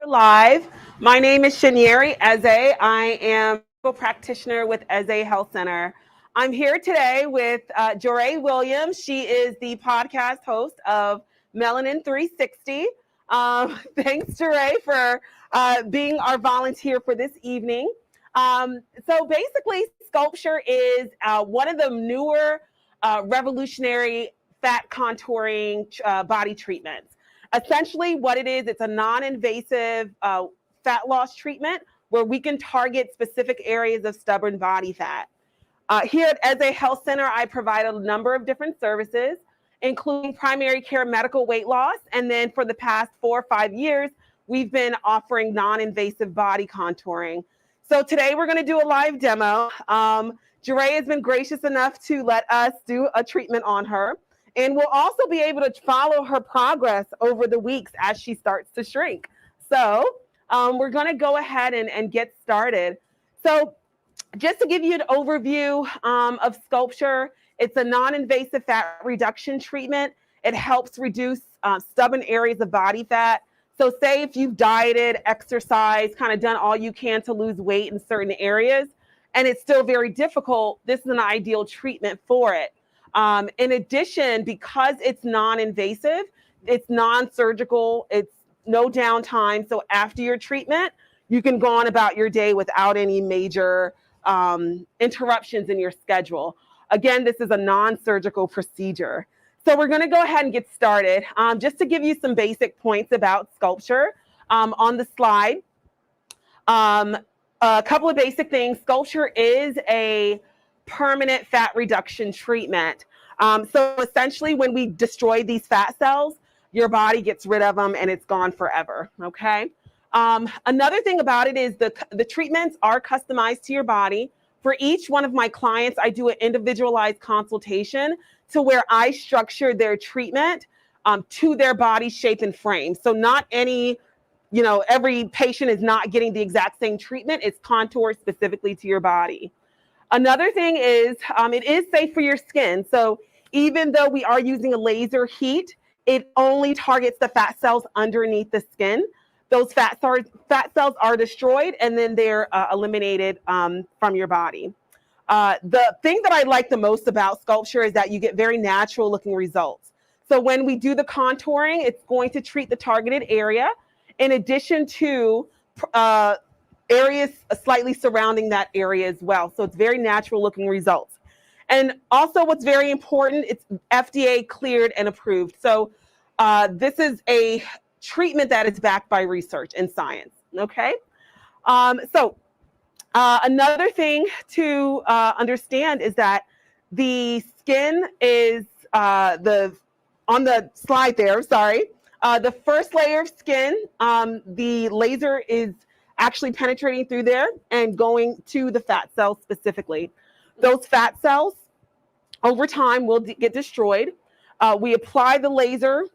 Live. My name is Shanieri Eze. I am a practitioner with Eze Health Center. I'm here today with Joray Williams. She is the podcast host of Melanin 360. Thanks, Joray, for being our volunteer for this evening. So basically, SculpSure is one of the newer revolutionary fat contouring body treatments. Essentially, what it is, it's a non-invasive fat loss treatment where we can target specific areas of stubborn body fat. Here at Eze Health Center, I provide a number of different services, including primary care medical weight loss. And then for the past 4 or 5 years, we've been offering non-invasive body contouring. So today we're going to do a live demo. Joray has been gracious enough to let us do a treatment on her. And we'll also be able to follow her progress over the weeks as she starts to shrink. So we're going to go ahead and get started. So just to give you an overview of SculpSure, it's a non-invasive fat reduction treatment. It helps reduce stubborn areas of body fat. So say if you've dieted, exercised, kind of done all you can to lose weight in certain areas, and it's still very difficult, this is an ideal treatment for it. In addition, because it's non-invasive, it's non-surgical, it's no downtime. So after your treatment, you can go on about your day without any major interruptions in your schedule. Again, this is a non-surgical procedure. So we're going to go ahead and get started. Just to give you some basic points about SculpSure on the slide. A couple of basic things. SculpSure is a permanent fat reduction treatment. So essentially, when we destroy these fat cells, your body gets rid of them and it's gone forever. Okay. Another thing about it is the treatments are customized to your body. For each one of my clients, I do an individualized consultation to where I structure their treatment to their body shape and frame. So not any, every patient is not getting the exact same treatment. It's contoured specifically to your body. Another thing is it is safe for your skin. So even though we are using a laser heat, it only targets the fat cells underneath the skin. Those fat cells are destroyed and then they're eliminated from your body. The thing that I like the most about SculpSure is that you get very natural looking results. So when we do the contouring, it's going to treat the targeted area in addition to areas slightly surrounding that area as well. So it's very natural looking results. And also what's very important, it's FDA cleared and approved. So this is a treatment that is backed by research and science, okay? Another thing to understand is that the skin is, on the slide there, sorry, the first layer of skin, the laser is actually penetrating through there and going to the fat cells specifically. Those fat cells over time will get destroyed. We apply the laser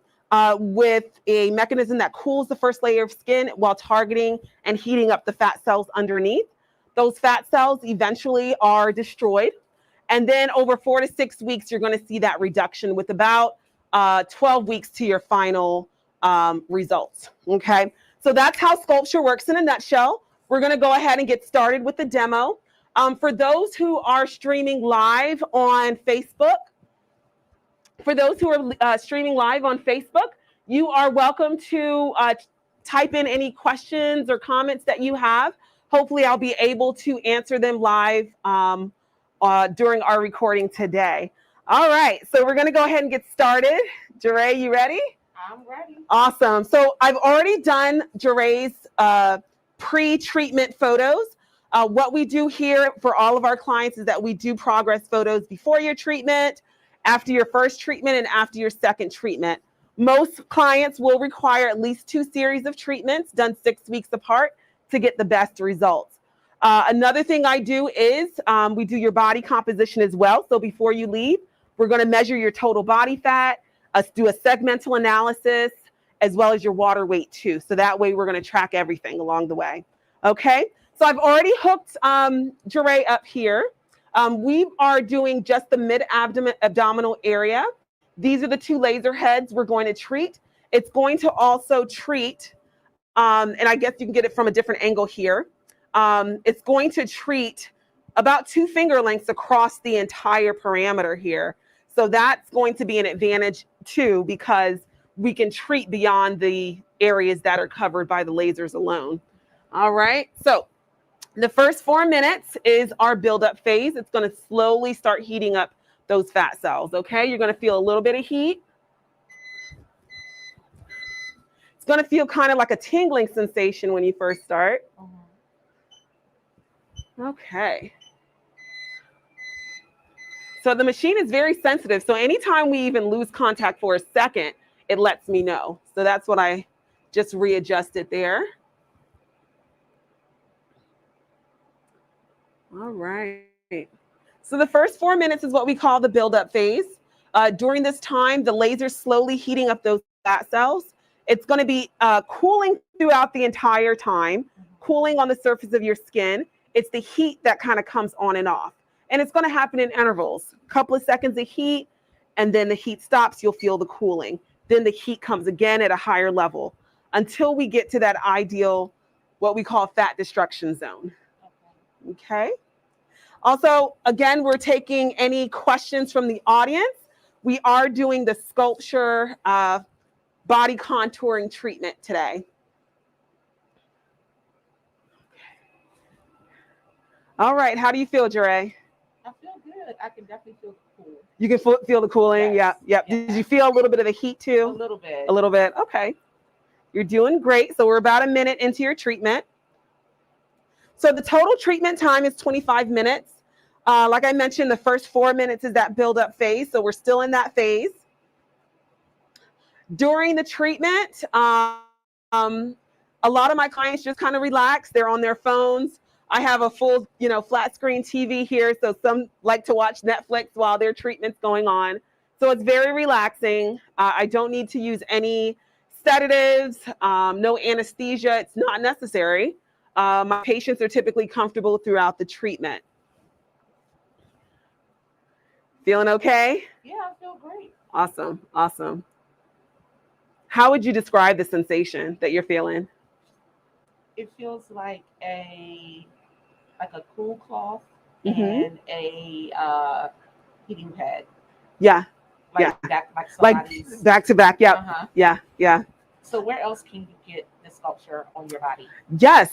with a mechanism that cools the first layer of skin while targeting and heating up the fat cells underneath. Those fat cells eventually are destroyed. And then over 4 to 6 weeks, you're going to see that reduction with about 12 weeks to your final results. Okay. So that's how SculpSure works in a nutshell. We're going to go ahead and get started with the demo. For those who are streaming live on Facebook, you are welcome to type in any questions or comments that you have. Hopefully, I'll be able to answer them live during our recording today. All right, so we're going to go ahead and get started. Joray, you ready? I'm ready. Awesome. So I've already done Joray's pre-treatment photos. What we do here for all of our clients is that we do progress photos before your treatment, after your first treatment, and after your second treatment. Most clients will require at least 2 series of treatments done 6 weeks apart to get the best results. Another thing I do is we do your body composition as well. So before you leave, we're going to measure your total body fat, do a segmental analysis, as well as your water weight too. So that way we're going to track everything along the way. Okay. So I've already hooked Joray up here. We are doing just the mid-abdominal area. These are the 2 laser heads we're going to treat. It's going to also treat and I guess you can get it from a different angle here. It's going to treat about 2 finger lengths across the entire parameter here. So that's going to be an advantage too, because we can treat beyond the areas that are covered by the lasers alone. All right, so the first 4 minutes is our buildup phase. It's going to slowly start heating up those fat cells, okay? You're going to feel a little bit of heat. It's going to feel kind of like a tingling sensation when you first start. Okay. So the machine is very sensitive. So anytime we even lose contact for a second, it lets me know. So that's what I just readjusted there. All right. So the first 4 minutes is what we call the buildup phase. During this time, the laser's slowly heating up those fat cells. It's going to be cooling throughout the entire time, cooling on the surface of your skin. It's the heat that kind of comes on and off. And it's going to happen in intervals, a couple of seconds of heat, and then the heat stops, you'll feel the cooling. Then the heat comes again at a higher level until we get to that ideal, what we call fat destruction zone. Okay. Also, again, we're taking any questions from the audience. We are doing the SculpSure body contouring treatment today. All right, how do you feel, Jure? I feel good. I can definitely feel cool. You can feel the cooling? Yes. Yep. Yes. Did you feel a little bit of the heat too? A little bit. A little bit. Okay. You're doing great. So we're about a minute into your treatment. So the total treatment time is 25 minutes. Like I mentioned, the first 4 minutes is that build-up phase. So we're still in that phase. During the treatment, a lot of my clients just kind of relax. They're on their phones. I have a full, flat screen TV here. So some like to watch Netflix while their treatment's going on. So it's very relaxing. I don't need to use any sedatives, no anesthesia. It's not necessary. My patients are typically comfortable throughout the treatment. Feeling okay? Yeah, I feel great. Awesome. Awesome. How would you describe the sensation that you're feeling? It feels like a cool cloth and a heating pad. Yeah. Like back to back. Yeah. Yeah. So where else can you get the SculpSure on your body? Yes.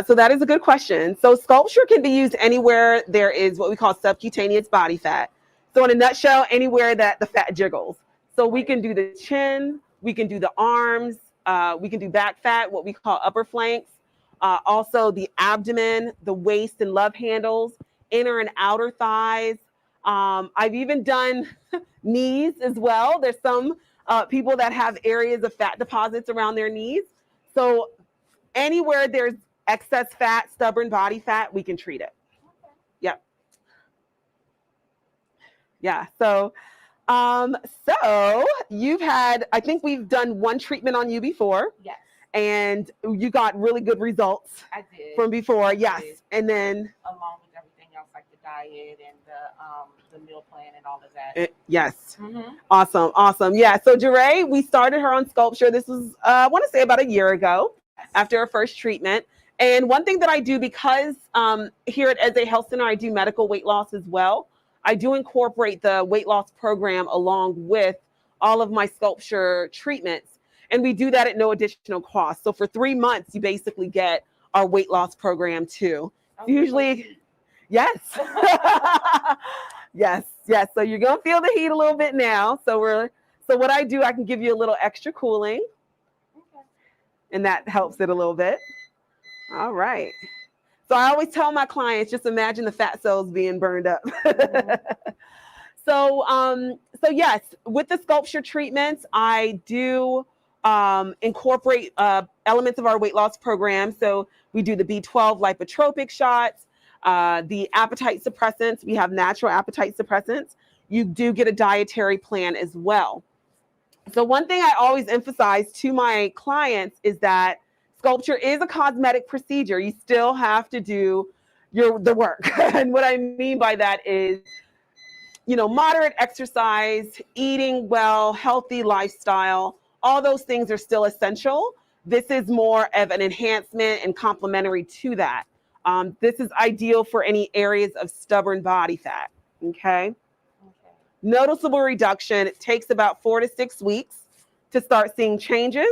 So that is a good question. So SculpSure can be used anywhere there is what we call subcutaneous body fat. So in a nutshell, anywhere that the fat jiggles. So we can do the chin, we can do the arms, we can do back fat, what we call upper flanks. Also the abdomen, the waist and love handles, inner and outer thighs. I've even done knees as well. There's some people that have areas of fat deposits around their knees. So anywhere there's excess fat, stubborn body fat, we can treat it. Yep. Yeah. So you've had, I think we've done one treatment on you before. Yes. And you got really good results. I did. From before. Yes. And then along with everything else, like the diet and the meal plan and all of that. Yes. Awesome. Awesome. Yeah. So Jure, we started her on SculpSure. This was, I want to say about a year ago after her first treatment. And one thing that I do, because here at SA Health Center, I do medical weight loss as well. I do incorporate the weight loss program along with all of my SculpSure treatments. And we do that at no additional cost. So for 3 months, you basically get our weight loss program too. Usually, yes. Yes. So you're going to feel the heat a little bit now. So what I do, I can give you a little extra cooling. And that helps it a little bit. All right. So I always tell my clients, just imagine the fat cells being burned up. So yes, with the SculpSure treatments, I do incorporate elements of our weight loss program. So we do the B12 lipotropic shots, the appetite suppressants. We have natural appetite suppressants. You do get a dietary plan as well. So one thing I always emphasize to my clients is that SculpSure is a cosmetic procedure. You still have to do the work. And what I mean by that is, moderate exercise, eating well, healthy lifestyle, all those things are still essential. This is more of an enhancement and complementary to that. This is ideal for any areas of stubborn body fat. Okay. Noticeable reduction. It takes about 4 to 6 weeks to start seeing changes,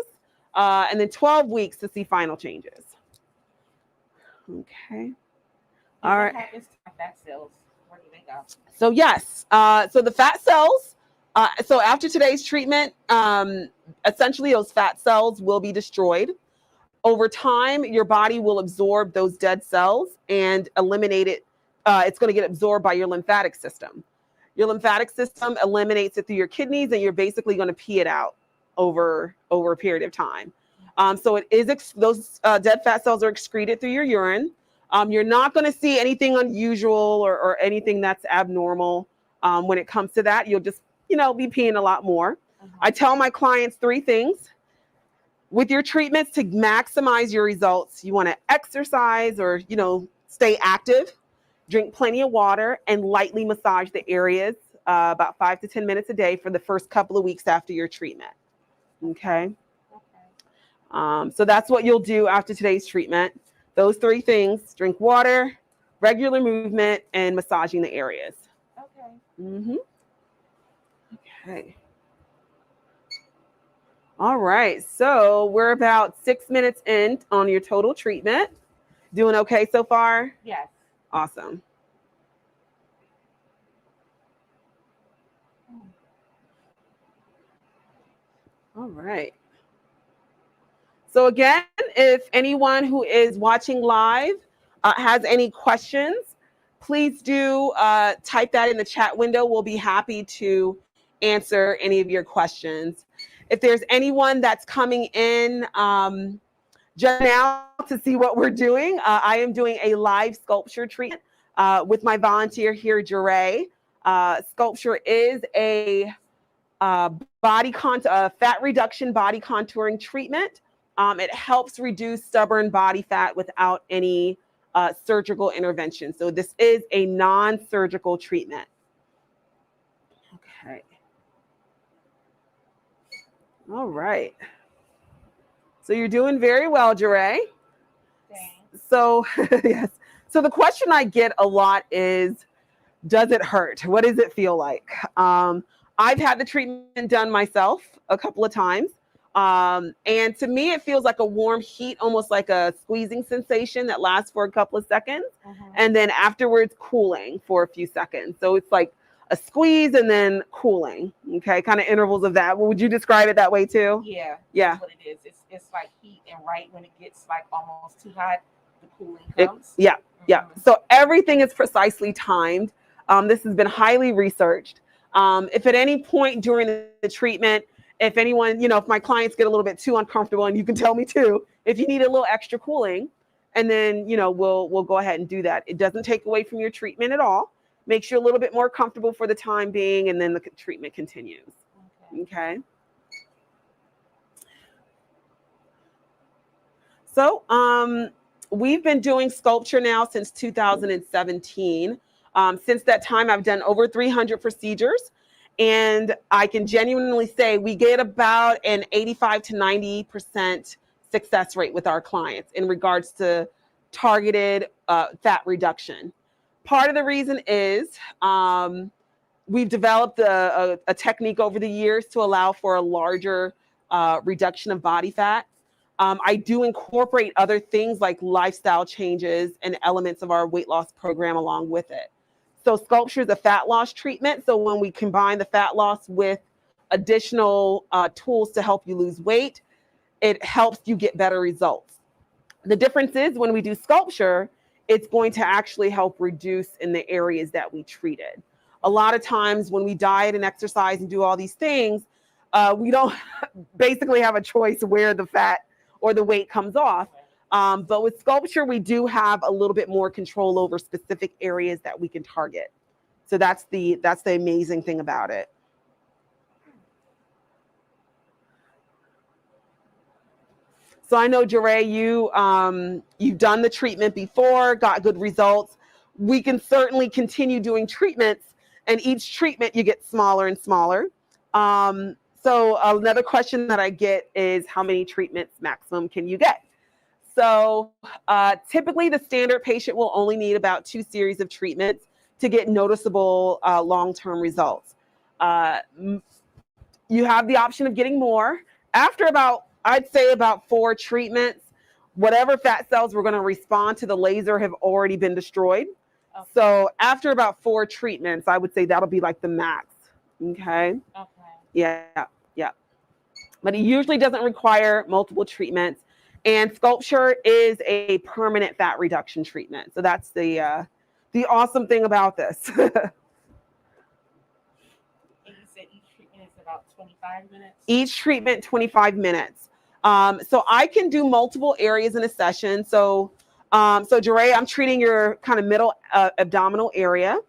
and then 12 weeks to see final changes. Okay. All right. What happens to my fat cells? Where do they go? So yes, so the fat cells, so after today's treatment, essentially those fat cells will be destroyed. Over time, your body will absorb those dead cells and eliminate it. It's going to get absorbed by your lymphatic system. Your lymphatic system eliminates it through your kidneys, and you're basically going to pee it out over a period of time. So it is those dead fat cells are excreted through your urine. You're not going to see anything unusual or anything that's abnormal when it comes to that. You'll just, be peeing a lot more. I tell my clients 3 things. With your treatments, to maximize your results, you want to exercise or, stay active, drink plenty of water, and lightly massage the areas about 5 to 10 minutes a day for the first couple of weeks after your treatment. Okay. So that's what you'll do after today's treatment. Those 3 things: drink water, regular movement, and massaging the areas. Okay. Okay. All right. So we're about 6 minutes in on your total treatment. Doing okay so far? Yes. Awesome. All right. So again, if anyone who is watching live has any questions, please do type that in the chat window. We'll be happy to answer any of your questions. If there's anyone that's coming in just now to see what we're doing, I am doing a live SculpSure treatment with my volunteer here, Jure. SculpSure is a fat reduction body contouring treatment. It helps reduce stubborn body fat without any surgical intervention. So this is a non-surgical treatment. Okay. All right. So you're doing very well, Jure. Thanks. So yes. So the question I get a lot is, does it hurt? What does it feel like? I've had the treatment done myself a couple of times. And to me, it feels like a warm heat, almost like a squeezing sensation that lasts for a couple of seconds. And then afterwards cooling for a few seconds. So it's like a squeeze and then cooling. Okay. Kind of intervals of that. Would you describe it that way too? Yeah. Yeah. That's what it is. It's like heat, and right when it gets like almost too hot, the cooling comes. Yeah. So everything is precisely timed. This has been highly researched. If at any point during the treatment, if anyone, if my clients get a little bit too uncomfortable, and you can tell me too, if you need a little extra cooling, and then, we'll go ahead and do that. It doesn't take away from your treatment at all. Makes you a little bit more comfortable for the time being, and then the treatment continues. Okay. So, we've been doing SculpSure now since 2017. Since that time, I've done over 300 procedures. And I can genuinely say we get about an 85 to 90% success rate with our clients in regards to targeted fat reduction. Part of the reason is we've developed a technique over the years to allow for a larger reduction of body fat. I do incorporate other things like lifestyle changes and elements of our weight loss program along with it. So SculpSure is a fat loss treatment. So when we combine the fat loss with additional tools to help you lose weight, it helps you get better results. The difference is when we do SculpSure, it's going to actually help reduce in the areas that we treated. A lot of times when we diet and exercise and do all these things, we don't basically have a choice where the fat or the weight comes off. But with SculpSure, we do have a little bit more control over specific areas that we can target. So that's the amazing thing about it. So I know, Jure, you've done the treatment before, got good results. We can certainly continue doing treatments, and each treatment you get smaller and smaller. So another question that I get is how many treatments maximum can you get? So typically the standard patient will only need about 2 series of treatments to get noticeable long-term results. You have the option of getting more. After about, I'd say about 4 treatments, whatever fat cells were going to respond to the laser have already been destroyed. Okay. So after about 4 treatments, I would say that'll be like the max. Okay. Okay. Yeah. Yeah. But it usually doesn't require multiple treatments. And SculpSure is a permanent fat reduction treatment. So that's the awesome thing about this. And you said each treatment is about 25 minutes? Each treatment, 25 minutes. So I can do multiple areas in a session. So Jeray, I'm treating your kind of middle abdominal area.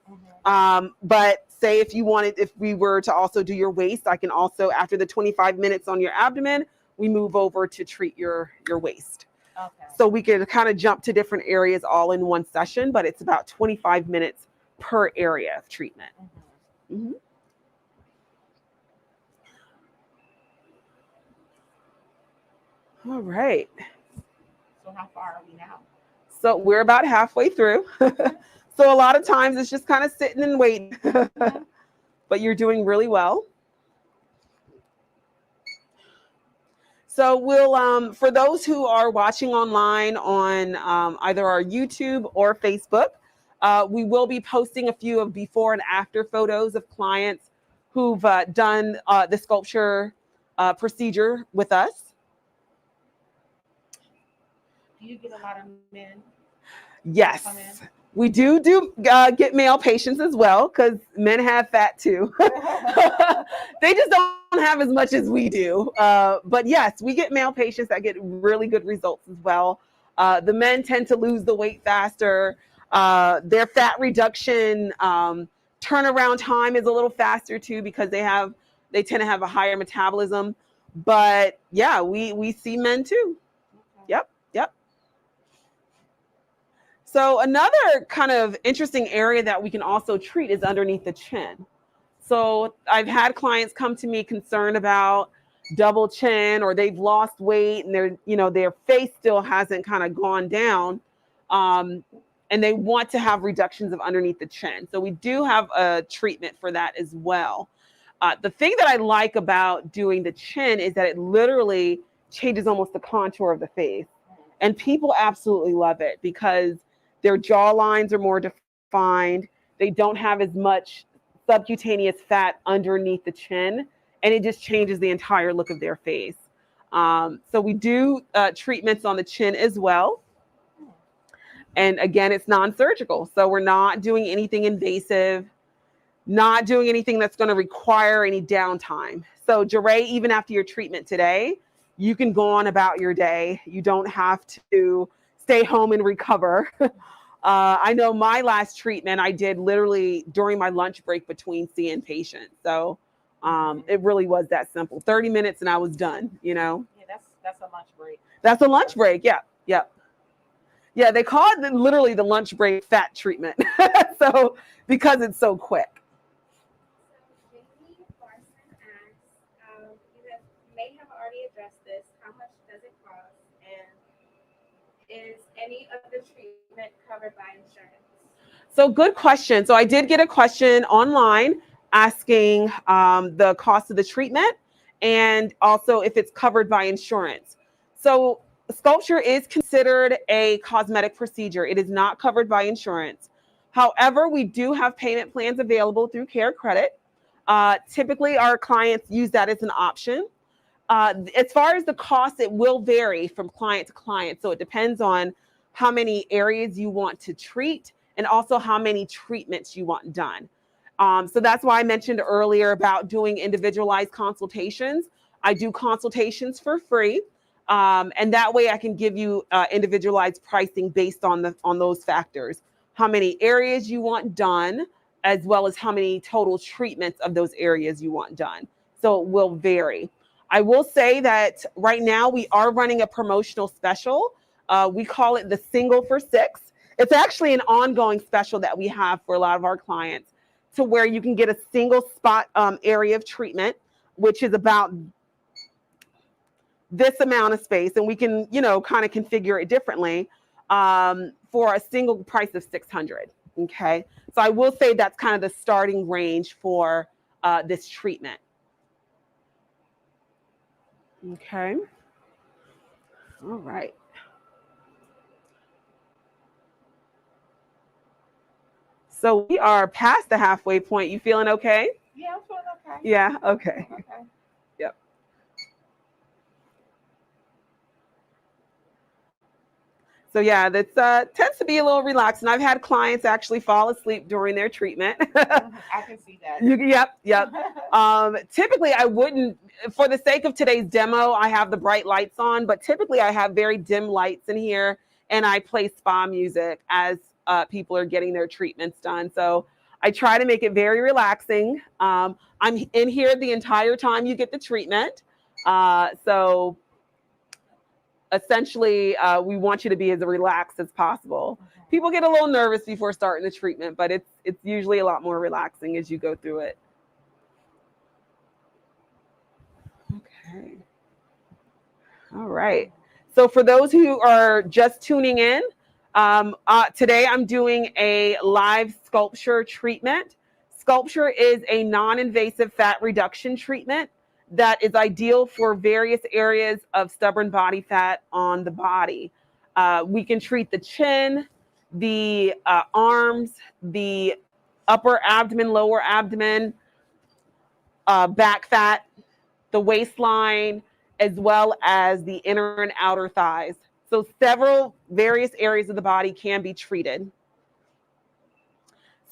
Mm-hmm. But say if we were to also do your waist, I can also, after the 25 minutes on your abdomen, we move over to treat your waist. Okay. So we can kind of jump to different areas all in one session, but it's about 25 minutes per area of treatment. Mm-hmm. Mm-hmm. All right. So how far are we now? So we're about halfway through. So a lot of times it's just kind of sitting and waiting, but you're doing really well. So we'll, for those who are watching online on either our YouTube or Facebook, we will be posting a few of before and after photos of clients who've done the SculpSure procedure with us. Do you get a lot of men? Yes, we do get male patients as well, because men have fat too. They just don't have as much as we do. But yes, we get male patients that get really good results as well. The men tend to lose the weight faster. Their fat reduction turnaround time is a little faster too, because they tend to have a higher metabolism. But yeah, we see men too. Yep. So another kind of interesting area that we can also treat is underneath the chin. So I've had clients come to me concerned about double chin, or they've lost weight and their face still hasn't kind of gone down. And they want to have reductions of underneath the chin. So we do have a treatment for that as well. The thing that I like about doing the chin is that it literally changes almost the contour of the face. And people absolutely love it because their jaw lines are more defined. They don't have as much subcutaneous fat underneath the chin, and it just changes the entire look of their face. So we do treatments on the chin as well. And again, it's non-surgical. So we're not doing anything invasive, not doing anything that's going to require any downtime. So Jeray, even after your treatment today, you can go on about your day. You don't have to stay home and recover. I know my last treatment I did literally during my lunch break between seeing patients. So it really was that simple. 30 minutes and I was done, Yeah, that's a lunch break. That's a lunch break. Yeah. Yeah, they call it literally the lunch break fat treatment. So because it's so quick. May have already addressed this. How much does it cost? And is any of the treatment covered by insurance? So good question. So I did get a question online asking the cost of the treatment and also if it's covered by insurance. So SculpSure is considered a cosmetic procedure. It is not covered by insurance. However, we do have payment plans available through Care Credit. Typically, our clients use that as an option. As far as the cost, it will vary from client to client. So it depends on how many areas you want to treat and also how many treatments you want done. So that's why I mentioned earlier about doing individualized consultations. I do consultations for free. And that way I can give you individualized pricing based on those factors. How many areas you want done, as well as how many total treatments of those areas you want done. So it will vary. I will say that right now we are running a promotional special. We call it the single for $6. It's actually an ongoing special that we have for a lot of our clients, to where you can get a single spot area of treatment. which is about this amount of space, and we can, kind of configure it differently for a single price of $600. Okay, so I will say that's kind of the starting range for this treatment. Okay, all right. So we are past the halfway point. You feeling okay? Yeah, I'm feeling okay. Yeah, okay. Okay. Yep. So yeah, that tends to be a little relaxed, and I've had clients actually fall asleep during their treatment. I can see that. Yep. Typically, I wouldn't, for the sake of today's demo, I have the bright lights on, but typically I have very dim lights in here, and I play spa music as people are getting their treatments done. So I try to make it very relaxing. I'm in here the entire time you get the treatment. So essentially, we want you to be as relaxed as possible. People get a little nervous before starting the treatment, but it's usually a lot more relaxing as you go through it. Okay. All right. So for those who are just tuning in, today I'm doing a live SculpSure treatment. SculpSure is a non-invasive fat reduction treatment that is ideal for various areas of stubborn body fat on the body. We can treat the chin, the arms, the upper abdomen, lower abdomen, back fat, the waistline, as well as the inner and outer thighs. So several various areas of the body can be treated.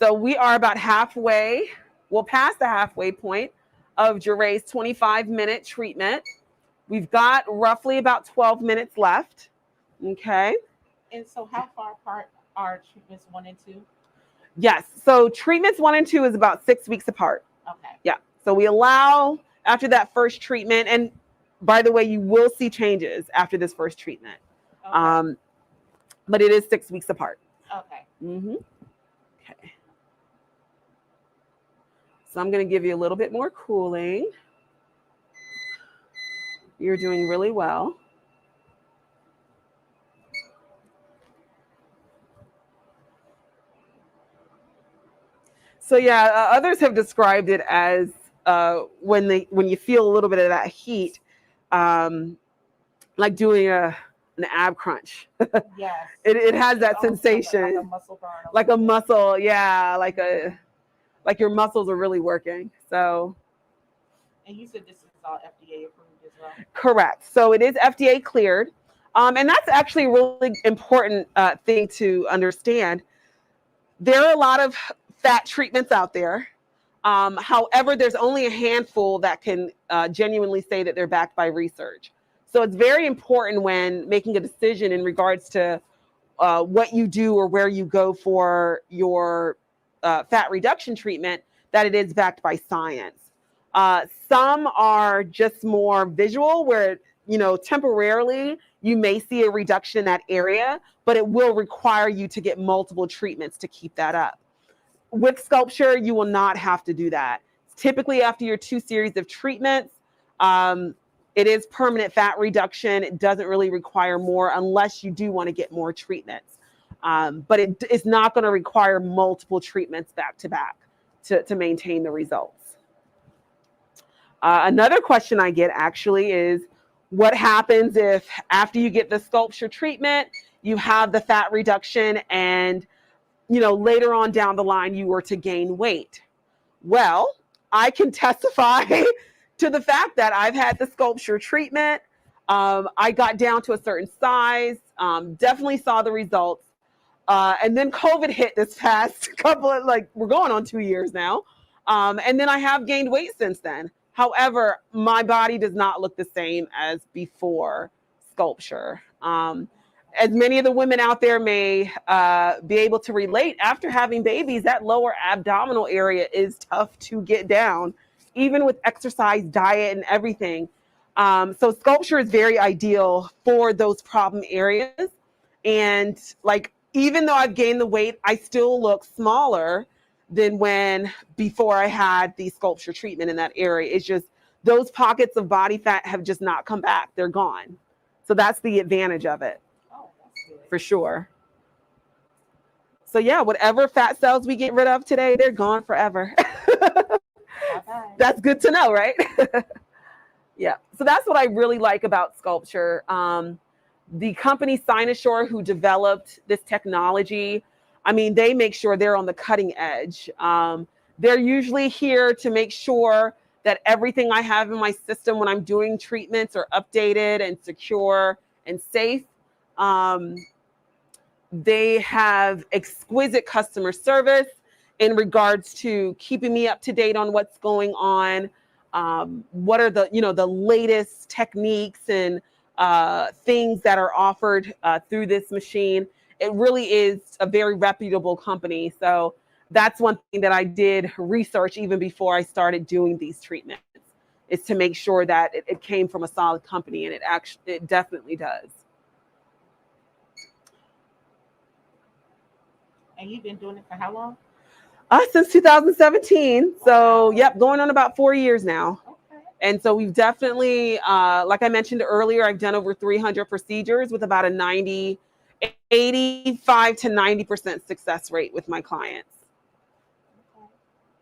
So we are about halfway, we'll pass the halfway point of Juray's 25-minute treatment. We've got roughly about 12 minutes left. Okay. And so how far apart are treatments 1 and 2? Yes. So treatments 1 and 2 is about 6 weeks apart. Okay. Yeah. So we allow after that first treatment, and by the way, you will see changes after this first treatment. Okay. But it is 6 weeks apart. Okay. Okay. So I'm going to give you a little bit more cooling. You're doing really well. So yeah, others have described it as when you feel a little bit of that heat, like doing an ab crunch. Yes. It has that sensation, like a muscle burn. like a muscle, yeah, like your muscles are really working. So. And you said this is all FDA approved as well. Correct. So it is FDA cleared, and that's actually a really important thing to understand. There are a lot of fat treatments out there. However, there's only a handful that can genuinely say that they're backed by research. So it's very important when making a decision in regards to what you do or where you go for your fat reduction treatment, that it is backed by science. Some are just more visual, where, temporarily you may see a reduction in that area, but it will require you to get multiple treatments to keep that up. With SculpSure, you will not have to do that. Typically, after your 2 series of treatments, it is permanent fat reduction. It doesn't really require more unless you do want to get more treatments. But it's not going to require multiple treatments back to back to maintain the results. Another question I get actually is, what happens if after you get the SculpSure treatment, you have the fat reduction and, later on down the line, you were to gain weight? Well, I can testify to the fact that I've had the SculpSure treatment. I got down to a certain size, definitely saw the results. And then COVID hit this past couple of, we're going on 2 years now. And then I have gained weight since then. However, my body does not look the same as before SculpSure. As many of the women out there may be able to relate, after having babies, that lower abdominal area is tough to get down, even with exercise, diet, and everything. So SculpSure is very ideal for those problem areas. And even though I've gained the weight, I still look smaller than before I had the SculpSure treatment in that area. It's just those pockets of body fat have just not come back. They're gone. So that's the advantage of it. Oh, that's good. For sure. So yeah, whatever fat cells we get rid of today, they're gone forever. Bye-bye. That's good to know, right? Yeah. So that's what I really like about SculpSure. The company SculpSure, who developed this technology, I mean, they make sure they're on the cutting edge. They're usually here to make sure that everything I have in my system when I'm doing treatments are updated and secure and safe. They have exquisite customer service in regards to keeping me up to date on what's going on. What are the, the latest techniques and things that are offered through this machine. It really is a very reputable company. So that's one thing that I did research even before I started doing these treatments, is to make sure that it came from a solid company, and it definitely does. And you've been doing it for how long? Since 2017. So, yep, going on about 4 years now. Okay. And so we've definitely, like I mentioned earlier, I've done over 300 procedures with about a 85 to 90% success rate with my clients. Okay.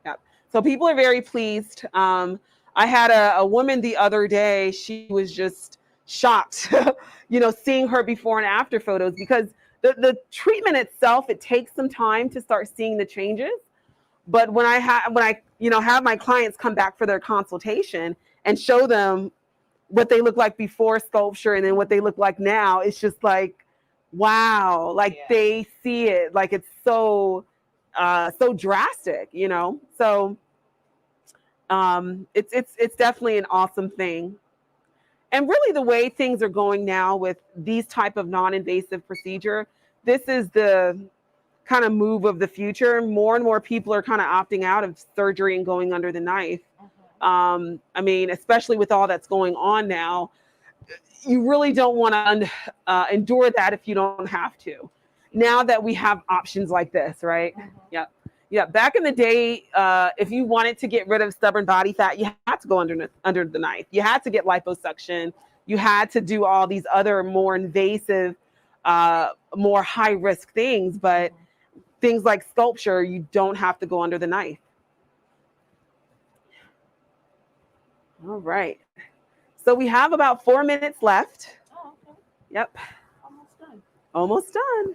Yep. So people are very pleased. I had a woman the other day. She was just shocked, seeing her before and after photos, because the treatment itself, it takes some time to start seeing the changes. But when I have my clients come back for their consultation and show them what they look like before SculpSure and then what they look like now, it's just like, wow, like they see it, like it's so drastic, So it's definitely an awesome thing. And really, the way things are going now with these type of non-invasive procedure, this is the kind of move of the future. More and more people are kind of opting out of surgery and going under the knife. I mean, especially with all that's going on now, you really don't want to endure that if you don't have to. Now that we have options like this, right? Yeah. Back in the day, if you wanted to get rid of stubborn body fat, you had to go under the knife. You had to get liposuction. You had to do all these other more invasive, more high risk things. But things like SculpSure, you don't have to go under the knife. All right. So we have about 4 minutes left. Oh, okay. Yep. Almost done. Almost done.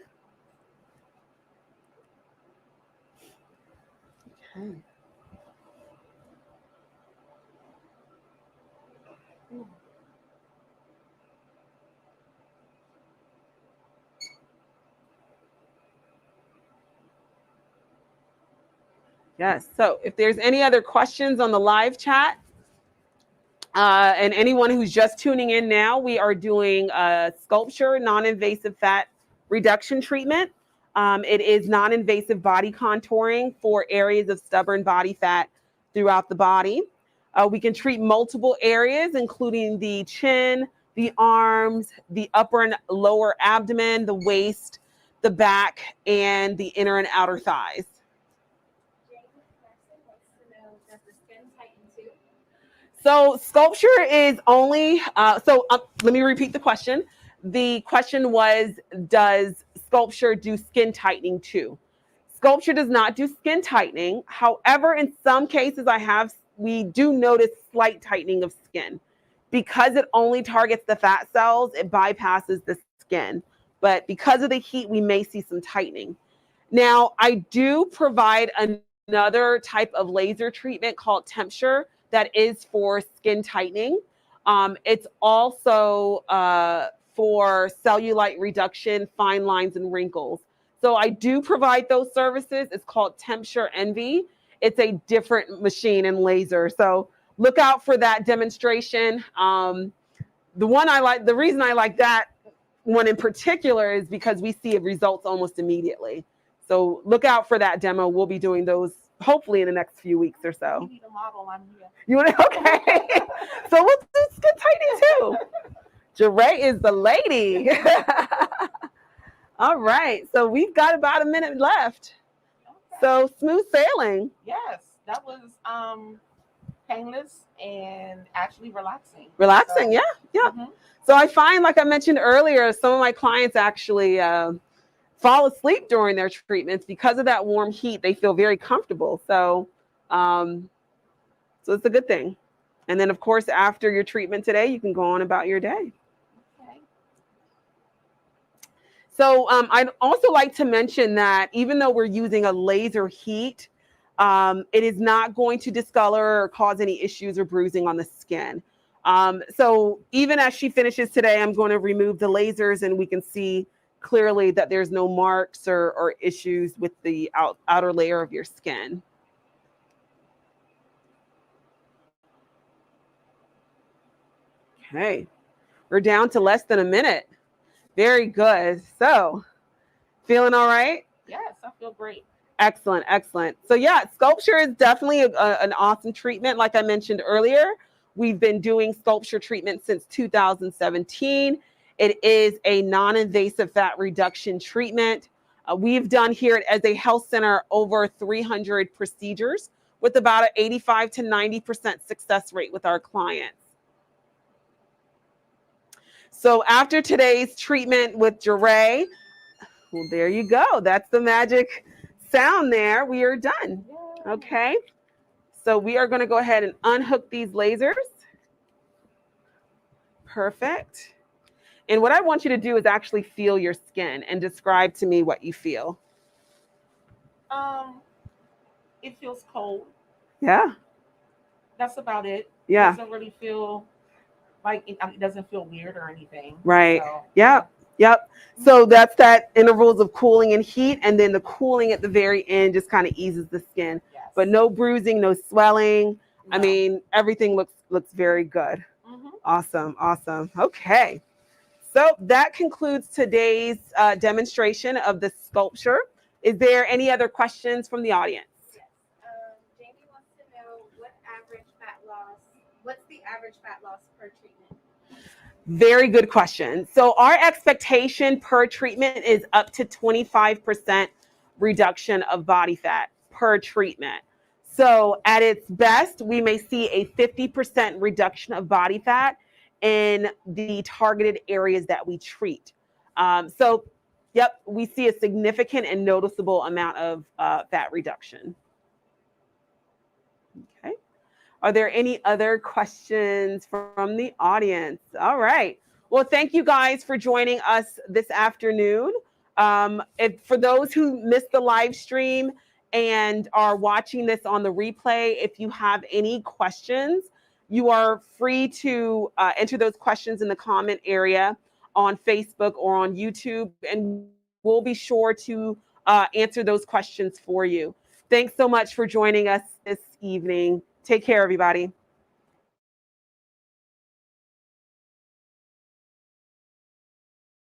Okay. Yes. So if there's any other questions on the live chat, and anyone who's just tuning in now, we are doing a SculpSure non-invasive fat reduction treatment. It is non-invasive body contouring for areas of stubborn body fat throughout the body. We can treat multiple areas, including the chin, the arms, the upper and lower abdomen, the waist, the back, and the inner and outer thighs. So SculpSure is only, let me repeat the question. The question was, does SculpSure do skin tightening too? SculpSure does not do skin tightening. However, in some cases we do notice slight tightening of skin. Because it only targets the fat cells, it bypasses the skin. But because of the heat, we may see some tightening. Now, I do provide another type of laser treatment called SculpSure that is for skin tightening. It's also for cellulite reduction, fine lines, and wrinkles. So I do provide those services. It's called SculpSure Envy. It's a different machine and laser. So look out for that demonstration. The reason I like that one in particular is because we see results almost immediately. So look out for that demo. We'll be doing those hopefully in the next few weeks or so. You need a model, I'm here. You want to? Okay. So we'll do skin tightening too. Jeray is the lady. All right. So we've got about a minute left. Okay. So smooth sailing. Yes, that was painless and actually relaxing. Relaxing, yeah. Mhm. So I find, like I mentioned earlier, some of my clients actually fall asleep during their treatments because of that warm heat. They feel very comfortable. So it's a good thing. And then, of course, after your treatment today, you can go on about your day. Okay. So I'd also like to mention that even though we're using a laser heat, it is not going to discolor or cause any issues or bruising on the skin. So even as she finishes today, I'm going to remove the lasers and we can see clearly that there's no marks or issues with the outer layer of your skin. Okay, we're down to less than a minute. Very good. So, feeling all right? Yes, I feel great. Excellent, excellent. So yeah, SculpSure is definitely an awesome treatment. Like I mentioned earlier, we've been doing SculpSure treatment since 2017. It is a non-invasive fat reduction treatment. We've done here at a health center over 300 procedures with about an 85 to 90% success rate with our clients. So after today's treatment with Jure, well, there you go. That's the magic sound there. We are done. Yay. Okay. So we are going to go ahead and unhook these lasers. Perfect. And what I want you to do is actually feel your skin and describe to me what you feel. It feels cold. Yeah. That's about it. Yeah. It doesn't really feel like it doesn't feel weird or anything. Right. So, yep. Yep. So that's that intervals of cooling and heat, and then the cooling at the very end just kind of eases the skin. Yes. But no bruising, no swelling. No. I mean, everything looks very good. Mhm. Awesome. Awesome. Okay. So that concludes today's demonstration of the SculpSure. Is there any other questions from the audience? Yes. Jamie wants to know what's the average fat loss per treatment? Very good question. So our expectation per treatment is up to 25% reduction of body fat per treatment. So at its best, we may see a 50% reduction of body fat in the targeted areas that we treat. So, yep, we see a significant and noticeable amount of fat reduction. Okay. Are there any other questions from the audience? All right. Well, thank you guys for joining us this afternoon. For those who missed the live stream and are watching this on the replay, if you have any questions, you are free to enter those questions in the comment area on Facebook or on YouTube, and we'll be sure to answer those questions for you. Thanks so much for joining us this evening. Take care, everybody.